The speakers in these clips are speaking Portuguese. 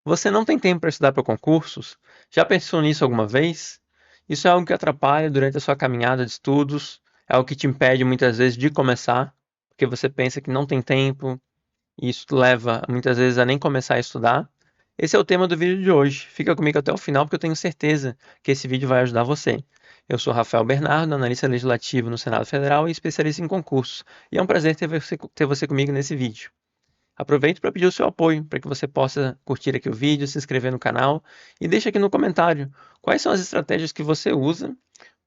Você não tem tempo para estudar para concursos? Já pensou nisso alguma vez? Isso é algo que atrapalha durante a sua caminhada de estudos, é algo que te impede muitas vezes de começar, porque você pensa que não tem tempo, e isso leva muitas vezes a nem começar a estudar. Esse é o tema do vídeo de hoje. Fica comigo até o final, porque eu tenho certeza que esse vídeo vai ajudar você. Eu sou Rafael Bernardo, analista legislativo no Senado Federal e especialista em concursos, e é um prazer ter você comigo nesse vídeo. Aproveito para pedir o seu apoio, para que você possa curtir aqui o vídeo, se inscrever no canal e deixe aqui no comentário quais são as estratégias que você usa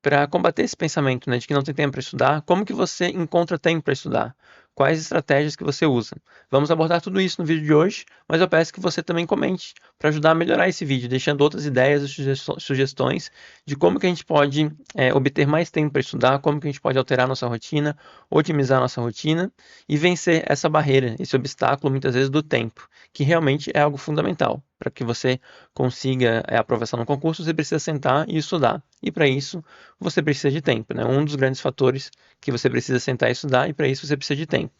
para combater esse pensamento, né, de que não tem tempo para estudar. Como que você encontra tempo para estudar? Quais estratégias que você usa? Vamos abordar tudo isso no vídeo de hoje, mas eu peço que você também comente para ajudar a melhorar esse vídeo, deixando outras ideias e sugestões de como que a gente pode obter mais tempo para estudar, como que a gente pode alterar nossa rotina, otimizar nossa rotina e vencer essa barreira, esse obstáculo muitas vezes do tempo, que realmente é algo fundamental. Para que você consiga a aprovação no concurso, você precisa sentar e estudar. E para isso, você precisa de tempo, né? Um dos grandes fatores que você precisa sentar e estudar, e para isso você precisa de tempo.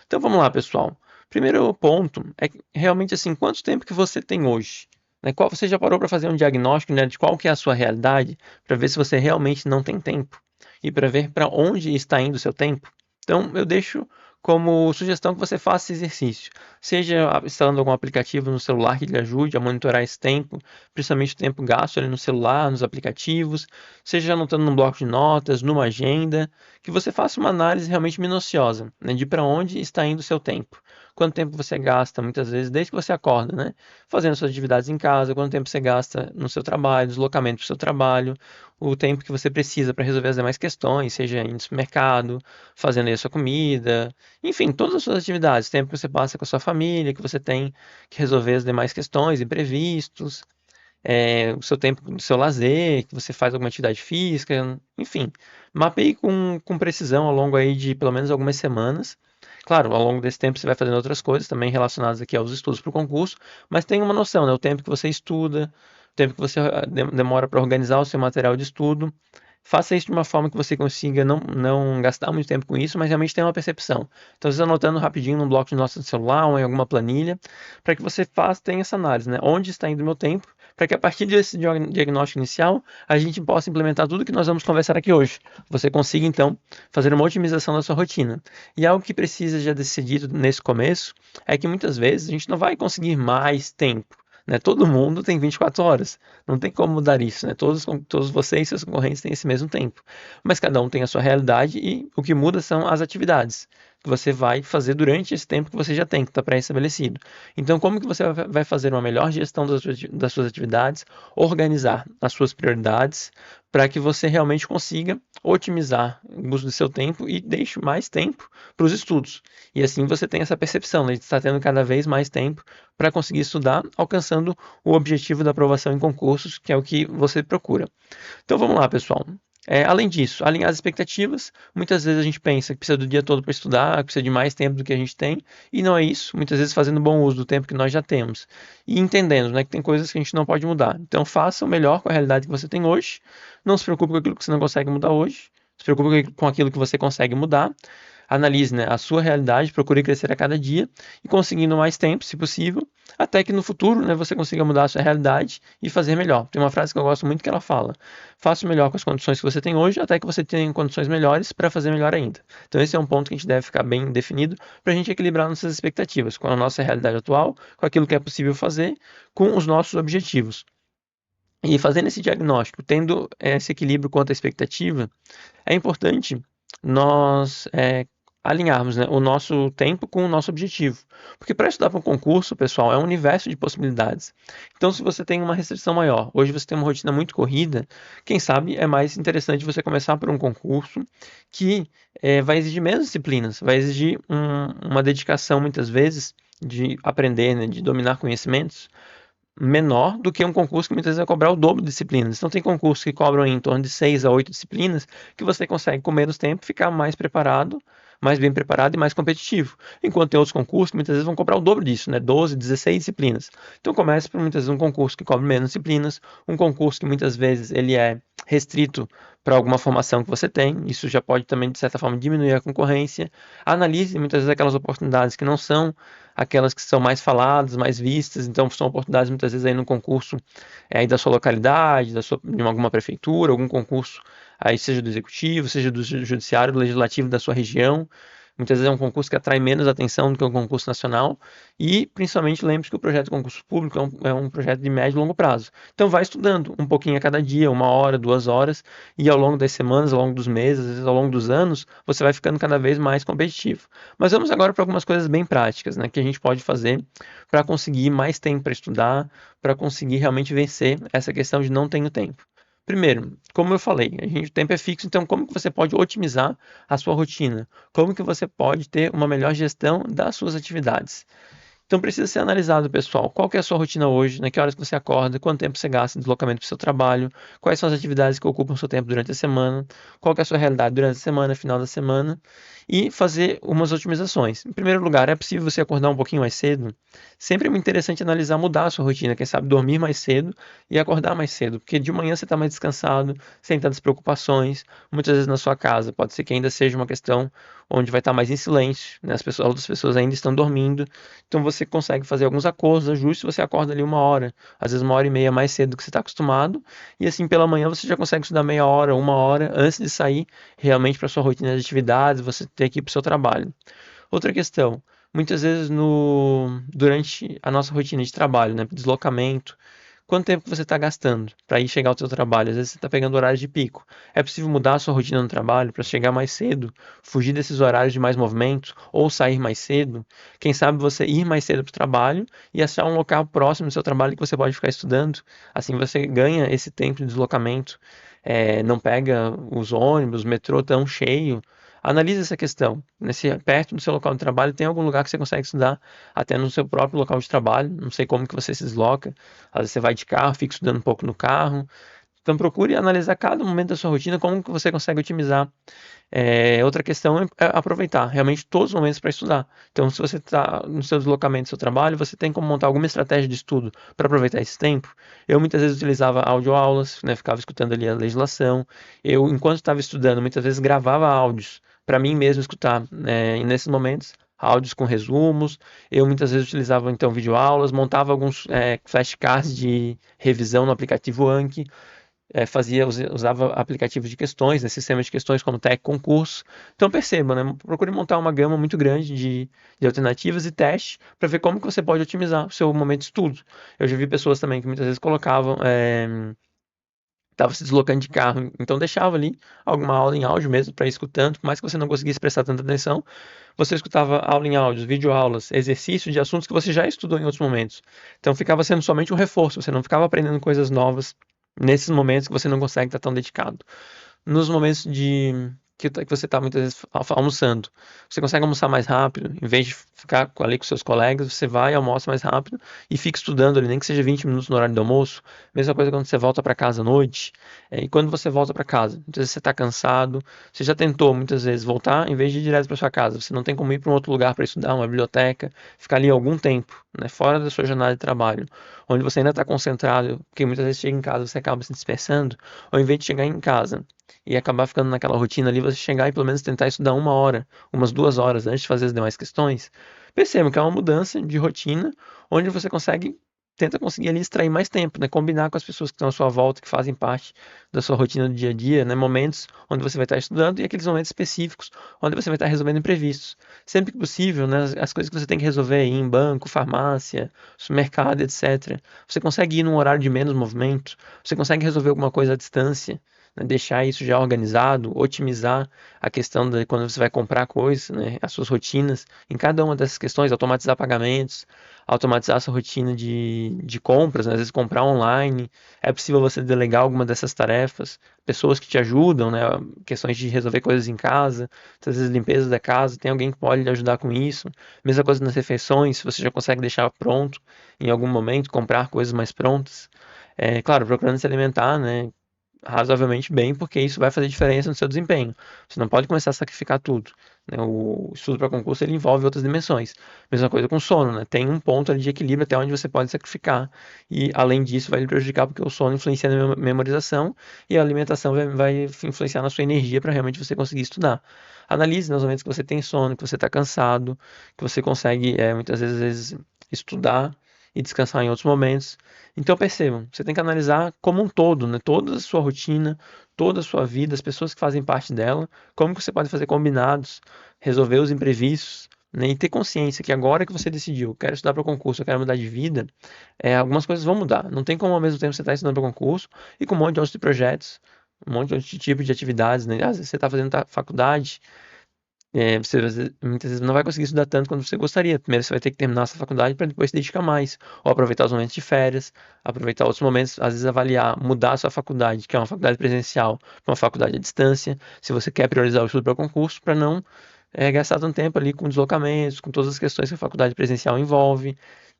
Então vamos lá, pessoal. Primeiro ponto é realmente assim, quanto tempo que você tem hoje? Né? Você já parou para fazer um diagnóstico, né, de qual que é a sua realidade, para ver se você realmente não tem tempo e para ver para onde está indo o seu tempo? Então eu deixo como sugestão que você faça esse exercício, seja instalando algum aplicativo no celular que lhe ajude a monitorar esse tempo, principalmente o tempo gasto ali no celular, nos aplicativos, seja anotando num bloco de notas, numa agenda, que você faça uma análise realmente minuciosa, né, de para onde está indo o seu tempo. Quanto tempo você gasta, muitas vezes, desde que você acorda, né? Fazendo suas atividades em casa, quanto tempo você gasta no seu trabalho, deslocamento para o seu trabalho, o tempo que você precisa para resolver as demais questões, seja indo no supermercado, fazendo aí a sua comida, enfim, todas as suas atividades, tempo que você passa com a sua família, que você tem que resolver as demais questões, imprevistos, o seu tempo do seu lazer, que você faz alguma atividade física, enfim. Mapeie com precisão ao longo aí de pelo menos algumas semanas. Claro, ao longo desse tempo você vai fazendo outras coisas também relacionadas aqui aos estudos para o concurso, mas tenha uma noção, né? O tempo que você estuda, o tempo que você demora para organizar o seu material de estudo. Faça isso de uma forma que você consiga não gastar muito tempo com isso, mas realmente tenha uma percepção. Então, você anotando rapidinho num bloco de notas do celular ou em alguma planilha, para que você tenha essa análise, né? Onde está indo o meu tempo, para que a partir desse diagnóstico inicial, a gente possa implementar tudo que nós vamos conversar aqui hoje. Você consiga, então, fazer uma otimização da sua rotina. E algo que precisa já ser dito nesse começo é que muitas vezes a gente não vai conseguir mais tempo. Né? Todo mundo tem 24 horas. Não tem como mudar isso. Né? Todos vocês e seus concorrentes têm esse mesmo tempo. Mas cada um tem a sua realidade e o que muda são as atividades que você vai fazer durante esse tempo que você já tem, que está pré-estabelecido. Então, como que você vai fazer uma melhor gestão das suas atividades, organizar as suas prioridades, para que você realmente consiga otimizar o uso do seu tempo e deixe mais tempo para os estudos. E assim você tem essa percepção, né, de estar tendo cada vez mais tempo para conseguir estudar, alcançando o objetivo da aprovação em concursos, que é o que você procura. Então vamos lá, pessoal. Além disso, alinhar as expectativas. Muitas vezes a gente pensa que precisa do dia todo para estudar, que precisa de mais tempo do que a gente tem, e não é isso. Muitas vezes fazendo bom uso do tempo que nós já temos. E entendendo, né, que tem coisas que a gente não pode mudar. Então faça o melhor com a realidade que você tem hoje. Não se preocupe com aquilo que você não consegue mudar hoje. Se preocupe com aquilo que você consegue mudar. Analise, né, a sua realidade, procure crescer a cada dia e conseguindo mais tempo, se possível, até que no futuro, né, você consiga mudar a sua realidade e fazer melhor. Tem uma frase que eu gosto muito que ela fala: faça o melhor com as condições que você tem hoje, até que você tenha condições melhores para fazer melhor ainda. Então esse é um ponto que a gente deve ficar bem definido para a gente equilibrar nossas expectativas com a nossa realidade atual, com aquilo que é possível fazer, com os nossos objetivos. E fazendo esse diagnóstico, tendo esse equilíbrio quanto à expectativa, é importante nós alinharmos, né, o nosso tempo com o nosso objetivo. Porque para estudar para um concurso, pessoal, é um universo de possibilidades. Então, se você tem uma restrição maior, hoje você tem uma rotina muito corrida, quem sabe é mais interessante você começar por um concurso que vai exigir menos disciplinas, vai exigir uma dedicação, muitas vezes, de aprender, né, de dominar conhecimentos, menor do que um concurso que muitas vezes vai cobrar o dobro de disciplinas. Então tem concursos que cobram em torno de 6 a 8 disciplinas que você consegue com menos tempo ficar mais preparado, mais bem preparado e mais competitivo. Enquanto tem outros concursos que muitas vezes vão cobrar o dobro disso, né? 12, 16 disciplinas. Então começa por muitas vezes um concurso que cobre menos disciplinas, um concurso que muitas vezes ele é restrito para alguma formação que você tem. Isso já pode também, de certa forma, diminuir a concorrência. Analise muitas vezes aquelas oportunidades que não são aquelas que são mais faladas, mais vistas. Então, são oportunidades muitas vezes aí no concurso aí da sua localidade, de alguma prefeitura, algum concurso aí seja do executivo, seja do judiciário, do legislativo da sua região. Muitas vezes é um concurso que atrai menos atenção do que um concurso nacional e, principalmente, lembre-se que o projeto de concurso público é um projeto de médio e longo prazo. Então, vai estudando um pouquinho a cada dia, 1 hora, 2 horas, e ao longo das semanas, ao longo dos meses, às vezes ao longo dos anos, você vai ficando cada vez mais competitivo. Mas vamos agora para algumas coisas bem práticas, né, que a gente pode fazer para conseguir mais tempo para estudar, para conseguir realmente vencer essa questão de não tenho tempo. Primeiro, como eu falei, o tempo é fixo, então como que você pode otimizar a sua rotina? Como que você pode ter uma melhor gestão das suas atividades? Então precisa ser analisado, pessoal, qual que é a sua rotina hoje, né? Que horas que você acorda, quanto tempo você gasta em deslocamento para o seu trabalho, quais são as atividades que ocupam o seu tempo durante a semana, qual que é a sua realidade durante a semana, final da semana, e fazer umas otimizações. Em primeiro lugar, é possível você acordar um pouquinho mais cedo? Sempre é muito interessante analisar, mudar a sua rotina, quem sabe dormir mais cedo e acordar mais cedo, porque de manhã você está mais descansado, sem tantas preocupações, muitas vezes na sua casa, pode ser que ainda seja uma questão onde vai estar mais em silêncio, né? Outras pessoas ainda estão dormindo, então você consegue fazer alguns acordos, ajustes, você acorda ali 1 hora, às vezes 1 hora e meia mais cedo do que você está acostumado, e assim pela manhã você já consegue estudar meia hora, 1 hora, antes de sair realmente para sua rotina de atividades, você ter que ir para o seu trabalho. Outra questão, muitas vezes durante a nossa rotina de trabalho, né, deslocamento, quanto tempo que você está gastando para ir chegar ao seu trabalho? Às vezes você está pegando horários de pico. É possível mudar a sua rotina no trabalho para chegar mais cedo, fugir desses horários de mais movimento ou sair mais cedo? Quem sabe você ir mais cedo para o trabalho e achar um local próximo do seu trabalho que você pode ficar estudando. Assim você ganha esse tempo de deslocamento. Não pega os ônibus, o metrô tão cheio. Analise essa questão. Perto do seu local de trabalho, tem algum lugar que você consegue estudar, até no seu próprio local de trabalho. Não sei como que você se desloca. Às vezes você vai de carro, fica estudando um pouco no carro. Então procure analisar cada momento da sua rotina, como que você consegue otimizar. Outra questão é aproveitar realmente todos os momentos para estudar. Então, se você está no seu deslocamento do seu trabalho, você tem como montar alguma estratégia de estudo para aproveitar esse tempo. Eu muitas vezes utilizava audioaulas, né, ficava escutando ali a legislação. Eu, enquanto estava estudando, muitas vezes gravava áudios para mim mesmo escutar, né, e nesses momentos áudios com resumos. Eu muitas vezes utilizava então videoaulas, montava alguns flashcards de revisão no aplicativo Anki, usava aplicativos de questões, né, sistemas de questões como Tec Concurso. Então perceba, né, procure montar uma gama muito grande de alternativas e testes para ver como que você pode otimizar o seu momento de estudo. Eu já vi pessoas também que muitas vezes colocavam estava se deslocando de carro, então deixava ali alguma aula em áudio mesmo para ir escutando, por mais que você não conseguisse prestar tanta atenção, você escutava aula em áudios, videoaulas, exercícios de assuntos que você já estudou em outros momentos. Então ficava sendo somente um reforço, você não ficava aprendendo coisas novas nesses momentos que você não consegue estar tão dedicado. Nos momentos que você está muitas vezes almoçando, você consegue almoçar mais rápido, em vez de ficar ali com seus colegas, você vai, almoça mais rápido e fica estudando ali, nem que seja 20 minutos no horário do almoço. Mesma coisa quando você volta para casa à noite. E quando você volta para casa, muitas vezes você está cansado, você já tentou muitas vezes voltar, em vez de ir direto para sua casa, você não tem como ir para um outro lugar para estudar, uma biblioteca, ficar ali algum tempo, né, fora da sua jornada de trabalho, onde você ainda está concentrado, porque muitas vezes chega em casa, você acaba se dispersando, ou em vez de chegar em casa e acabar ficando naquela rotina ali, você chegar e pelo menos tentar estudar 1 hora, umas 2 horas antes de fazer as demais questões, perceba que é uma mudança de rotina, onde você tenta conseguir ali extrair mais tempo, né? Combinar com as pessoas que estão à sua volta, que fazem parte da sua rotina do dia a dia, né? Momentos onde você vai estar estudando e aqueles momentos específicos onde você vai estar resolvendo imprevistos. Sempre que possível, né? As coisas que você tem que resolver aí em banco, farmácia, supermercado, etc. Você consegue ir num horário de menos movimento, você consegue resolver alguma coisa à distância, né? Deixar isso já organizado, otimizar a questão de quando você vai comprar coisas, né? As suas rotinas em cada uma dessas questões, automatizar pagamentos, automatizar a sua rotina de compras, né? Às vezes comprar online, é possível você delegar alguma dessas tarefas, pessoas que te ajudam, né? Questões de resolver coisas em casa, às vezes limpeza da casa, tem alguém que pode lhe ajudar com isso. Mesma coisa nas refeições, se você já consegue deixar pronto em algum momento, comprar coisas mais prontas. Claro, procurando se alimentar, né? Razoavelmente bem, porque isso vai fazer diferença no seu desempenho. Você não pode começar a sacrificar tudo. né? O estudo para concurso ele envolve outras dimensões. Mesma coisa com sono, né? Tem um ponto ali de equilíbrio até onde você pode sacrificar. E além disso, vai lhe prejudicar porque o sono influencia na memorização e a alimentação vai influenciar na sua energia para realmente você conseguir estudar. Analise nos momentos que você tem sono, que você está cansado, que você consegue muitas vezes estudar e descansar em outros momentos. Então percebam, você tem que analisar como um todo, né? Toda a sua rotina, toda a sua vida, as pessoas que fazem parte dela, como que você pode fazer combinados, resolver os imprevistos, né? E ter consciência que agora que você decidiu, quero estudar para o concurso, eu quero mudar de vida, algumas coisas vão mudar. Não tem como ao mesmo tempo você estar estudando para o concurso e com um monte de outros projetos, um monte de outro tipo de atividades, né? Às vezes você está fazendo faculdade, você muitas vezes não vai conseguir estudar tanto quanto você gostaria. Primeiro você vai ter que terminar essa faculdade para depois se dedicar mais, ou aproveitar os momentos de férias, aproveitar outros momentos, às vezes avaliar, mudar a sua faculdade, que é uma faculdade presencial, para uma faculdade à distância, se você quer priorizar o estudo para concurso, para não gastar tanto tempo ali com deslocamentos, com todas as questões que a faculdade presencial envolve,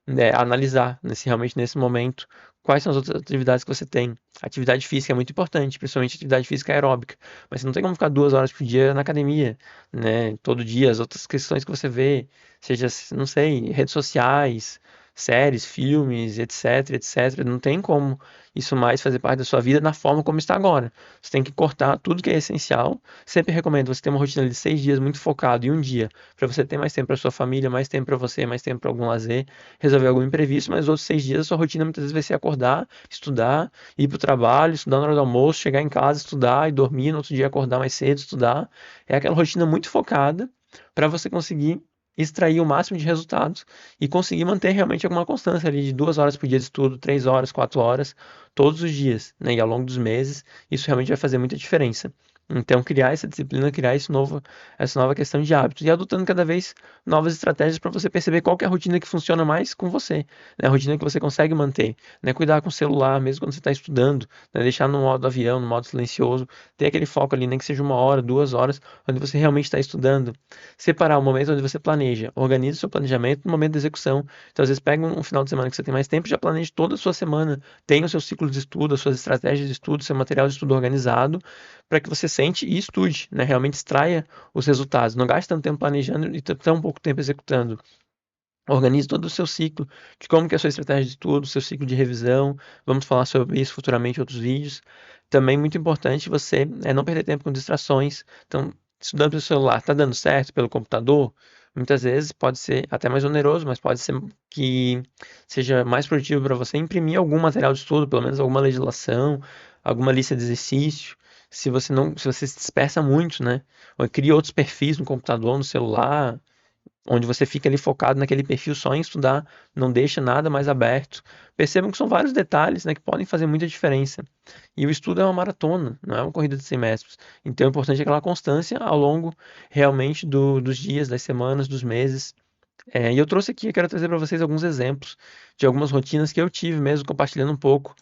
né, analisar realmente nesse momento quais são as outras atividades que você tem. Atividade física é muito importante, principalmente atividade física aeróbica, mas você não tem como ficar 2 horas por dia na academia, né? Todo dia, as outras questões que você vê, seja, não sei, redes sociais, séries, filmes, etc, etc. Não tem como isso mais fazer parte da sua vida na forma como está agora. Você tem que cortar tudo que é essencial. Sempre recomendo você ter uma rotina de 6 dias muito focado e um dia para você ter mais tempo para sua família, mais tempo para você, mais tempo para algum lazer, resolver algum imprevisto, mas os outros 6 dias a sua rotina muitas vezes vai ser acordar, estudar, ir para o trabalho, estudar na hora do almoço, chegar em casa, estudar e dormir, no outro dia acordar mais cedo, estudar. É aquela rotina muito focada para você conseguir extrair o máximo de resultados e conseguir manter realmente alguma constância ali de 2 horas por dia de estudo, 3 horas, 4 horas, todos os dias, né? E ao longo dos meses, isso realmente vai fazer muita diferença. Então, criar essa disciplina, criar essa nova questão de hábitos e adotando cada vez novas estratégias para você perceber qual que é a rotina que funciona mais com você, né? A rotina que você consegue manter, né? Cuidar com o celular, mesmo quando você está estudando, né? Deixar no modo avião, no modo silencioso, ter aquele foco ali, nem que seja 1 hora, 2 horas, onde você realmente está estudando. Separar o momento onde você planeja, organize o seu planejamento no momento da execução. Então, às vezes, pega um final de semana que você tem mais tempo e já planeje toda a sua semana, tenha o seu ciclo de estudo, as suas estratégias de estudo, seu material de estudo organizado, para que você sente e estude, né? Realmente extraia os resultados. Não gaste tanto tempo planejando e tão pouco tempo executando. Organize todo o seu ciclo, de como que é a sua estratégia de estudo, seu ciclo de revisão. Vamos falar sobre isso futuramente em outros vídeos. Também muito importante você não perder tempo com distrações. Então, estudando pelo celular, está dando certo pelo computador? Muitas vezes pode ser até mais oneroso, mas pode ser que seja mais produtivo para você imprimir algum material de estudo, pelo menos alguma legislação, alguma lista de exercício. Se você se dispersa muito, né? Ou cria outros perfis no computador, no celular, onde você fica ali focado naquele perfil só em estudar, não deixa nada mais aberto. Percebam que são vários detalhes, né, que podem fazer muita diferença. E o estudo é uma maratona, não é uma corrida de 100 metros. Então é importante aquela constância ao longo realmente dos dias, das semanas, dos meses. E eu trouxe aqui, eu quero trazer para vocês alguns exemplos de algumas rotinas que eu tive mesmo, compartilhando um pouco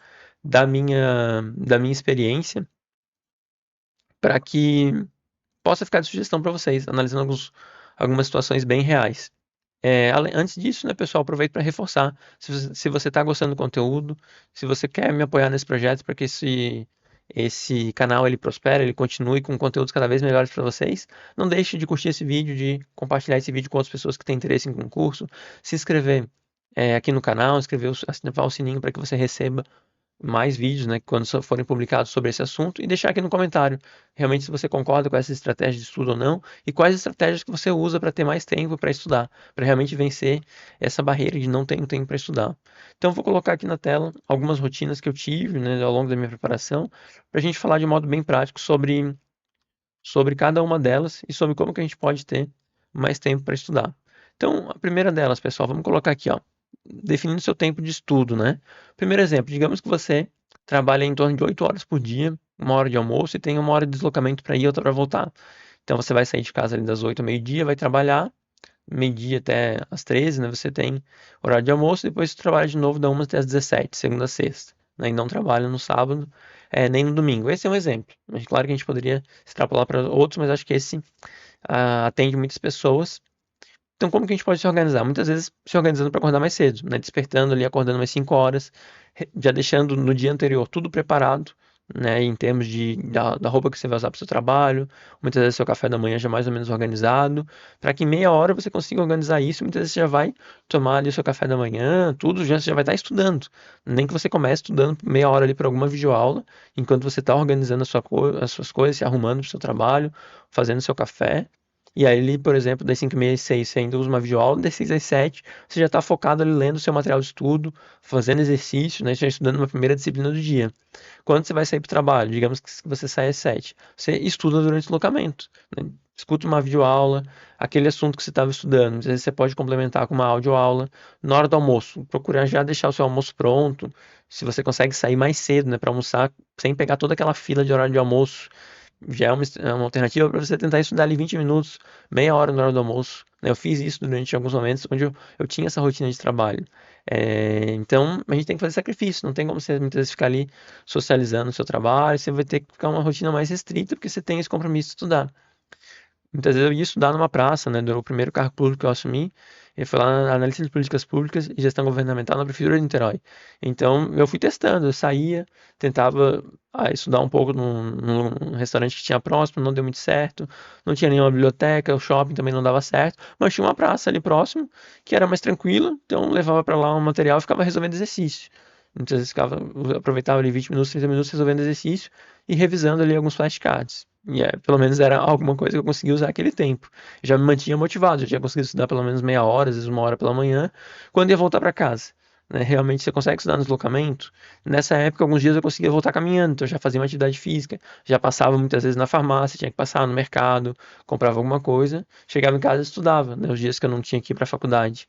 da minha experiência, para que possa ficar de sugestão para vocês, analisando algumas situações bem reais. Antes disso, né, pessoal, aproveito para reforçar. Se você está gostando do conteúdo, se você quer me apoiar nesse projeto para que esse canal ele prospere, ele continue com conteúdos cada vez melhores para vocês, não deixe de curtir esse vídeo, de compartilhar esse vídeo com outras pessoas que têm interesse em concurso, se inscrever aqui no canal, ativar o sininho para que você receba mais vídeos, né, quando forem publicados sobre esse assunto e deixar aqui no comentário realmente se você concorda com essa estratégia de estudo ou não e quais estratégias que você usa para ter mais tempo para estudar, para realmente vencer essa barreira de não ter tempo para estudar. Então vou colocar aqui na tela algumas rotinas que eu tive, né, ao longo da minha preparação, para a gente falar de modo bem prático sobre cada uma delas e sobre como que a gente pode ter mais tempo para estudar. Então, a primeira delas, pessoal, vamos colocar aqui, ó, definindo seu tempo de estudo, né? Primeiro exemplo, digamos que você trabalha em torno de 8 horas por dia, 1 hora de almoço e tem 1 hora de deslocamento para ir e outra para voltar. Então você vai sair de casa ali das 8 ao meio-dia, vai trabalhar, meio-dia até às 13, né? Você tem horário de almoço, depois você trabalha de novo da 1 até às 17, segunda a sexta, né? E não trabalha no sábado, nem no domingo. Esse é um exemplo. Mas claro que a gente poderia extrapolar para outros, mas acho que esse atende muitas pessoas. Então, como que a gente pode se organizar? Muitas vezes se organizando para acordar mais cedo, né? Despertando ali, acordando mais 5 horas, já deixando no dia anterior tudo preparado, né, em termos da roupa que você vai usar para o seu trabalho, muitas vezes seu café da manhã já mais ou menos organizado, para que em meia hora você consiga organizar isso, muitas vezes você já vai tomar ali o seu café da manhã, tudo, já, você já vai estar estudando. Nem que você comece estudando meia hora ali para alguma videoaula, enquanto você está organizando as suas coisas, se arrumando para o seu trabalho, fazendo seu café. E aí, ali, por exemplo, das 5h30 às 6 você ainda usa uma videoaula, das 6 às 7 você já está focado ali lendo o seu material de estudo, fazendo exercício, né, já estudando uma primeira disciplina do dia. Quando você vai sair para o trabalho, digamos que você sai às 7, você estuda durante o deslocamento, né? Escuta uma videoaula, aquele assunto que você estava estudando, às vezes você pode complementar com uma audioaula. Na hora do almoço, procura já deixar o seu almoço pronto, se você consegue sair mais cedo, né, para almoçar, sem pegar toda aquela fila de horário de almoço, já é uma alternativa para você tentar estudar ali 20 minutos, meia hora na hora do almoço, né? Eu fiz isso durante alguns momentos onde eu tinha essa rotina de trabalho. Então, a gente tem que fazer sacrifício, não tem como você muitas vezes ficar ali socializando o seu trabalho, você vai ter que ficar uma rotina mais restrita porque você tem esse compromisso de estudar. Muitas vezes eu ia estudar numa praça, né? Do primeiro cargo público que eu assumi, eu fui lá na analista de políticas públicas e gestão governamental na prefeitura de Niterói. Então eu fui testando, eu saía, tentava estudar um pouco num restaurante que tinha próximo, não deu muito certo, não tinha nenhuma biblioteca, o shopping também não dava certo, mas tinha uma praça ali próximo que era mais tranquila, então eu levava para lá um material e ficava resolvendo exercício. Muitas vezes aproveitava ali 20 minutos, 30 minutos resolvendo exercício e revisando ali alguns flashcards. Pelo menos era alguma coisa que eu conseguia usar aquele tempo. Já me mantinha motivado, já tinha conseguido estudar pelo menos meia hora, às vezes uma hora pela manhã, quando ia voltar para casa. Né? Realmente você consegue estudar no deslocamento. Nessa época, alguns dias eu conseguia voltar caminhando, então eu já fazia uma atividade física, já passava muitas vezes na farmácia, tinha que passar no mercado, comprava alguma coisa, chegava em casa e estudava, né? Os dias que eu não tinha que ir para a faculdade.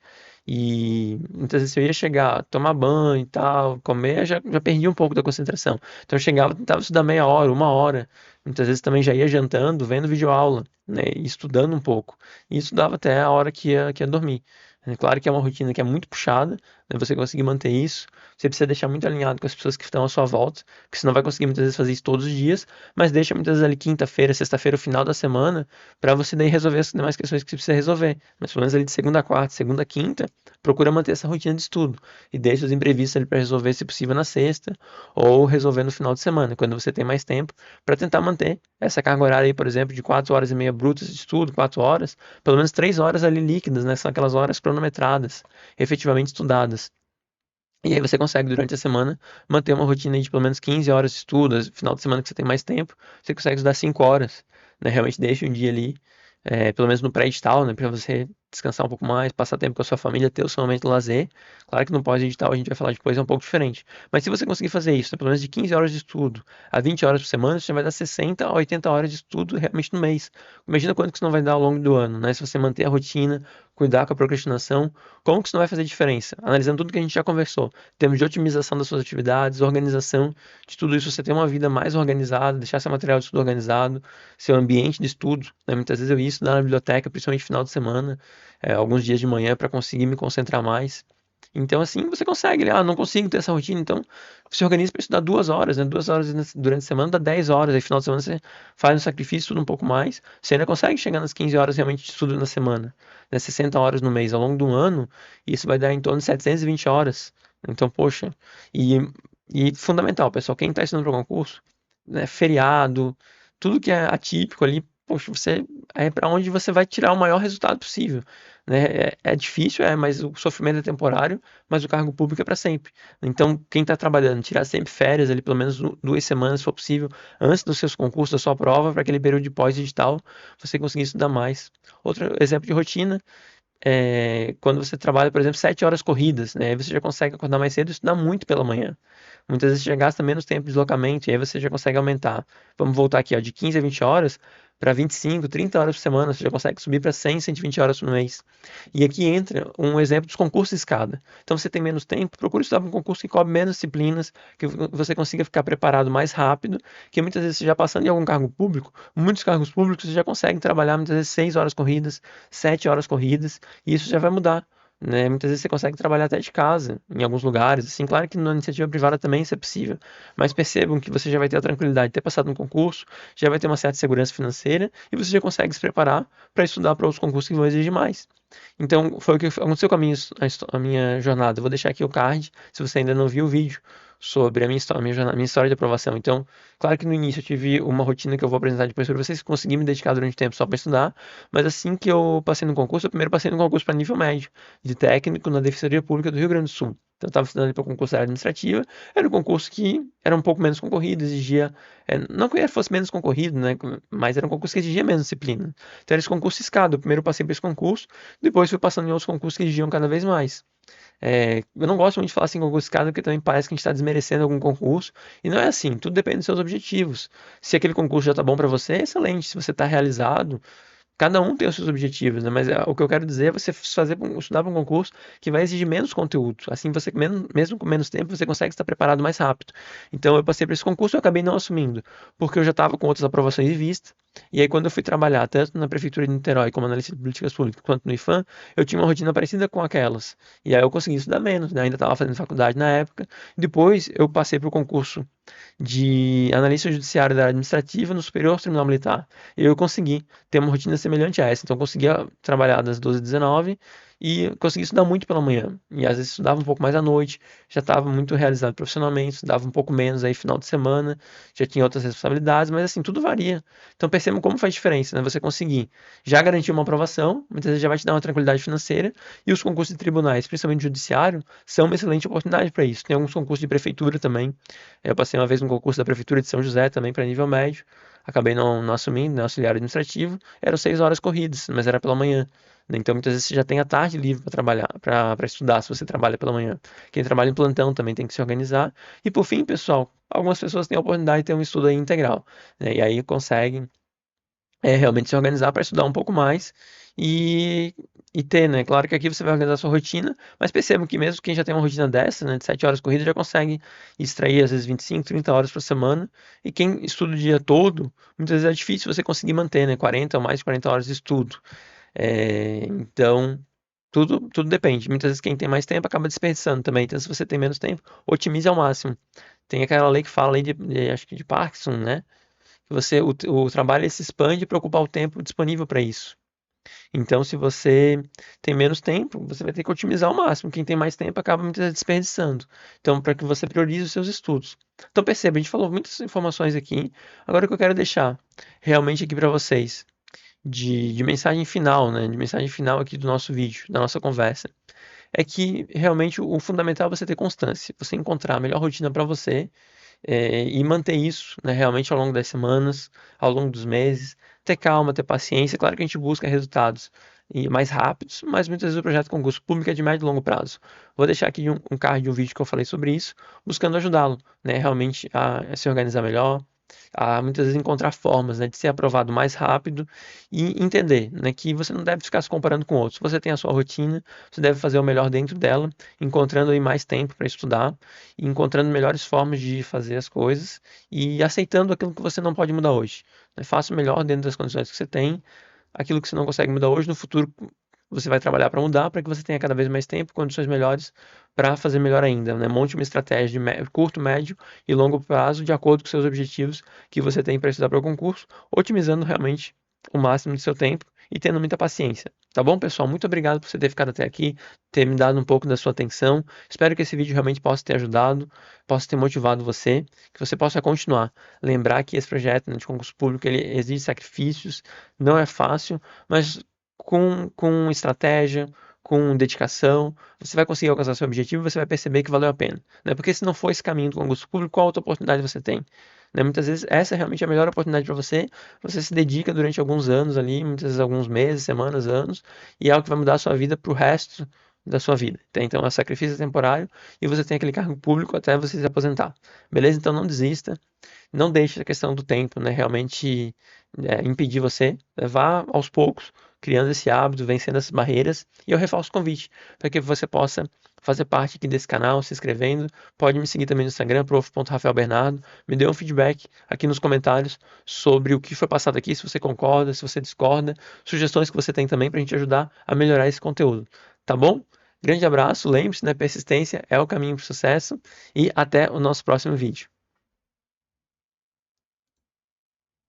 E muitas vezes eu ia chegar, tomar banho e tal, comer, já perdi um pouco da concentração. Então eu chegava, tentava estudar meia hora, uma hora. Muitas vezes também já ia jantando, vendo videoaula, né, e estudando um pouco. E estudava até a hora que ia dormir. É claro que é uma rotina que é muito puxada, né, você conseguir manter isso, você precisa deixar muito alinhado com as pessoas que estão à sua volta, porque você não vai conseguir muitas vezes fazer isso todos os dias, mas deixa muitas vezes ali quinta-feira, sexta-feira, o final da semana, para você daí resolver as demais questões que você precisa resolver. Mas pelo menos ali de segunda a quarta, segunda a quinta, procura manter essa rotina de estudo e deixa os imprevistos ali para resolver, se possível, na sexta ou resolver no final de semana, quando você tem mais tempo, para tentar manter essa carga horária aí, por exemplo, de 4 horas e meia brutas de estudo, 4 horas, pelo menos 3 horas ali líquidas, né? São aquelas horas cronometradas, efetivamente estudadas. E aí você consegue, durante a semana, manter uma rotina de pelo menos 15 horas de estudo. Final de semana que você tem mais tempo, você consegue estudar 5 horas. Né? Realmente deixa um dia ali, pelo menos no pré-edital, né? Para você descansar um pouco mais, passar tempo com a sua família, ter o seu momento de lazer. Claro que no pós-edital, a gente vai falar de coisa um pouco diferente. Mas se você conseguir fazer isso, né? Pelo menos de 15 horas de estudo a 20 horas por semana, você vai dar 60 a 80 horas de estudo realmente no mês. Imagina quanto que isso não vai dar ao longo do ano, né? Se você manter a rotina, cuidar com a procrastinação, como que isso não vai fazer diferença? Analisando tudo que a gente já conversou, em termos de otimização das suas atividades, organização de tudo isso, você ter uma vida mais organizada, deixar seu material de estudo organizado, seu ambiente de estudo, né? Muitas vezes eu ia estudar na biblioteca, principalmente no final de semana, alguns dias de manhã para conseguir me concentrar mais. Então, assim, você consegue, né? Não consigo ter essa rotina, então se organiza para estudar 2 horas, né? 2 horas durante a semana dá 10 horas, aí final de semana você faz um sacrifício, estuda um pouco mais, você ainda consegue chegar nas 15 horas realmente de estudo na semana, né? 60 horas no mês, ao longo de um ano, isso vai dar em torno de 720 horas. Então, poxa, e, e fundamental, pessoal, quem está estudando para o concurso, né, feriado, tudo que é atípico ali, poxa, você é para onde você vai tirar o maior resultado possível, né? É difícil, mas o sofrimento é temporário, mas o cargo público é para sempre. Então, quem está trabalhando, tirar sempre férias ali, pelo menos 2 semanas, se for possível, antes dos seus concursos, da sua prova, para aquele período de pós-digital, você conseguir estudar mais. Outro exemplo de rotina quando você trabalha, por exemplo, 7 horas corridas, né? Aí você já consegue acordar mais cedo e estudar muito pela manhã. Muitas vezes você já gasta menos tempo de deslocamento e aí você já consegue aumentar. Vamos voltar aqui, ó, de 15 a 20 horas para 25, 30 horas por semana, você já consegue subir para 100, 120 horas por mês. E aqui entra um exemplo dos concursos de escada. Então, você tem menos tempo, procure estudar para um concurso que cobre menos disciplinas, que você consiga ficar preparado mais rápido, que muitas vezes você já passando em algum cargo público, muitos cargos públicos você já consegue trabalhar muitas vezes 6 horas corridas, 7 horas corridas, e isso já vai mudar. Né? Muitas vezes você consegue trabalhar até de casa, em alguns lugares. Assim, claro que na iniciativa privada também isso é possível, mas percebam que você já vai ter a tranquilidade de ter passado no concurso, já vai ter uma certa segurança financeira e você já consegue se preparar para estudar para outros concursos que vão exigir mais. Então, foi o que aconteceu com a minha jornada. Eu vou deixar aqui o card, se você ainda não viu o vídeo, sobre a minha história, minha história de aprovação. Então, claro que no início eu tive uma rotina que eu vou apresentar depois para vocês, consegui me dedicar durante o tempo só para estudar, mas assim que eu passei no concurso, eu primeiro passei no concurso para nível médio, de técnico na Defensoria Pública do Rio Grande do Sul. Então, eu estava estudando para o concurso da área administrativa, era um concurso que era um pouco menos concorrido, exigia, não que ele fosse menos concorrido, né, mas era um concurso que exigia menos disciplina. Então, era esse concurso escada. Eu primeiro passei por esse concurso, depois fui passando em outros concursos que exigiam cada vez mais. Eu não gosto muito de falar assim concurso escada, porque também parece que a gente está desmerecendo algum concurso, e não é assim, tudo depende dos seus objetivos. Se aquele concurso já está bom para você, excelente. Se você está realizado, cada um tem os seus objetivos, né? Mas o que eu quero dizer é você estudar para um concurso que vai exigir menos conteúdo. Assim, você mesmo com menos tempo, você consegue estar preparado mais rápido. Então, eu passei por esse concurso e eu acabei não assumindo, porque eu já estava com outras aprovações em vista. E aí, quando eu fui trabalhar, tanto na Prefeitura de Niterói como analista de políticas públicas, quanto no IFAM, eu tinha uma rotina parecida com aquelas. E aí eu consegui estudar menos, né? Ainda estava fazendo faculdade na época. Depois, eu passei para o concurso de analista judiciário da área administrativa no Superior Tribunal Militar. E eu consegui ter uma rotina semelhante a essa. Então, eu conseguia trabalhar das 12 às 19 e consegui estudar muito pela manhã. E às vezes estudava um pouco mais à noite, já estava muito realizado profissionalmente, estudava um pouco menos aí final de semana, já tinha outras responsabilidades, mas assim, tudo varia. Então, percebam como faz diferença, né? Você conseguir já garantir uma aprovação, muitas vezes já vai te dar uma tranquilidade financeira, e os concursos de tribunais, principalmente judiciário, são uma excelente oportunidade para isso. Tem alguns concursos de prefeitura também. Eu passei uma vez no concurso da Prefeitura de São José também para nível médio. Acabei não assumindo, né, auxiliar administrativo. Eram 6 horas corridas, mas era pela manhã. Né? Então muitas vezes você já tem a tarde livre para trabalhar, para estudar, se você trabalha pela manhã. Quem trabalha em plantão também tem que se organizar. E por fim, pessoal, algumas pessoas têm a oportunidade de ter um estudo aí integral. Né? E aí conseguem realmente se organizar para estudar um pouco mais e, e ter, né? Claro que aqui você vai organizar a sua rotina, mas percebam que mesmo quem já tem uma rotina dessa, né, de 7 horas corrida, já consegue extrair às vezes 25, 30 horas por semana. E quem estuda o dia todo, muitas vezes é difícil você conseguir manter, né? 40 ou mais de 40 horas de estudo. Então, tudo depende. Muitas vezes quem tem mais tempo acaba desperdiçando também. Então, se você tem menos tempo, otimize ao máximo. Tem aquela lei que fala aí acho que de Parkinson, né? Que o trabalho ele se expande para ocupar o tempo disponível para isso. Então, se você tem menos tempo, você vai ter que otimizar ao máximo. Quem tem mais tempo acaba muitas vezes desperdiçando. Então, para que você priorize os seus estudos. Então, perceba, a gente falou muitas informações aqui. Agora, o que eu quero deixar realmente aqui para vocês, de mensagem final, né? De mensagem final aqui do nosso vídeo, da nossa conversa, é que realmente o fundamental é você ter constância, você encontrar a melhor rotina para você e manter isso, né, realmente ao longo das semanas, ao longo dos meses, ter calma, ter paciência. Claro que a gente busca resultados mais rápidos, mas muitas vezes o projeto de concurso público é de médio e longo prazo. Vou deixar aqui um card de um vídeo que eu falei sobre isso, buscando ajudá-lo, né, realmente a se organizar melhor, a muitas vezes encontrar formas, né, de ser aprovado mais rápido e entender, né, que você não deve ficar se comparando com outros. Você tem a sua rotina, você deve fazer o melhor dentro dela, encontrando aí mais tempo para estudar, e encontrando melhores formas de fazer as coisas e aceitando aquilo que você não pode mudar hoje. Né? Faça o melhor dentro das condições que você tem, aquilo que você não consegue mudar hoje, no futuro você vai trabalhar para mudar, para que você tenha cada vez mais tempo, condições melhores para fazer melhor ainda. Né? Monte uma estratégia de curto, médio e longo prazo, de acordo com seus objetivos que você tem para estudar para o concurso, otimizando realmente o máximo do seu tempo e tendo muita paciência. Tá bom, pessoal? Muito obrigado por você ter ficado até aqui, ter me dado um pouco da sua atenção. Espero que esse vídeo realmente possa ter ajudado, possa ter motivado você, que você possa continuar. Lembrar que esse projeto, né, de concurso público ele exige sacrifícios, não é fácil, mas com estratégia, com dedicação, você vai conseguir alcançar seu objetivo e você vai perceber que valeu a pena. Né? Porque se não for esse caminho do concurso público, qual outra oportunidade você tem? Né? Muitas vezes essa é realmente a melhor oportunidade para você. Você se dedica durante alguns anos ali, muitas vezes alguns meses, semanas, anos, e é algo que vai mudar a sua vida para o resto da sua vida. Tá? Então é sacrifício temporário e você tem aquele cargo público até você se aposentar. Beleza? Então não desista. Não deixe a questão do tempo, né, realmente impedir você. Vá aos poucos, criando esse hábito, vencendo essas barreiras. E eu reforço o convite para que você possa fazer parte aqui desse canal, se inscrevendo. Pode me seguir também no Instagram, prof.rafaelbernardo. Me dê um feedback aqui nos comentários sobre o que foi passado aqui, se você concorda, se você discorda, sugestões que você tem também para a gente ajudar a melhorar esse conteúdo. Tá bom? Grande abraço, lembre-se, né, persistência é o caminho para o sucesso e até o nosso próximo vídeo.